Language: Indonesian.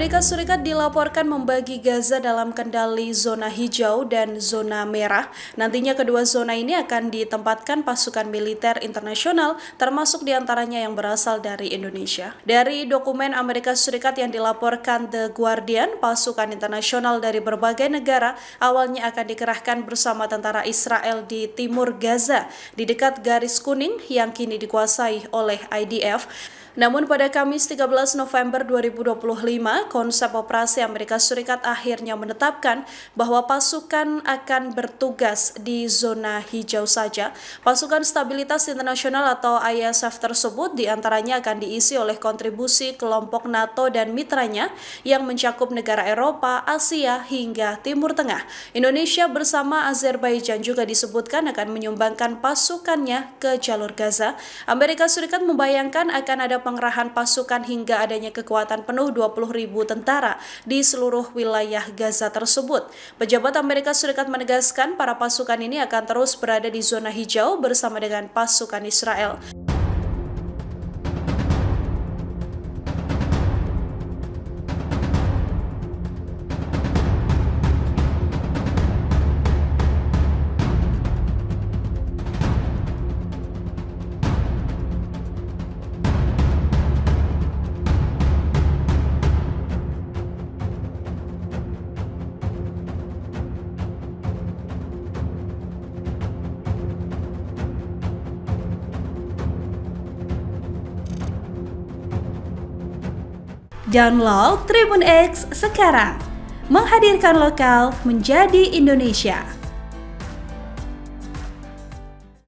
Amerika Serikat dilaporkan membagi Gaza dalam kendali zona hijau dan zona merah. Nantinya kedua zona ini akan ditempatkan pasukan militer internasional, termasuk diantaranya yang berasal dari Indonesia. Dari dokumen Amerika Serikat yang dilaporkan The Guardian, pasukan internasional dari berbagai negara awalnya akan dikerahkan bersama tentara Israel di timur Gaza, di dekat garis kuning yang kini dikuasai oleh IDF. Namun pada Kamis 13 November 2025, konsep operasi Amerika Serikat akhirnya menetapkan bahwa pasukan akan bertugas di zona hijau saja. Pasukan Stabilitas Internasional atau ISF tersebut diantaranya akan diisi oleh kontribusi kelompok NATO dan mitranya yang mencakup negara Eropa, Asia, hingga Timur Tengah. Indonesia bersama Azerbaijan juga disebutkan akan menyumbangkan pasukannya ke jalur Gaza. Amerika Serikat membayangkan akan ada pengerahan pasukan hingga adanya kekuatan penuh 20.000 tentara di seluruh wilayah Gaza tersebut. Pejabat Amerika Serikat menegaskan para pasukan ini akan terus berada di zona hijau bersama dengan pasukan Israel. Download Tribun X sekarang, menghadirkan lokal menjadi Indonesia.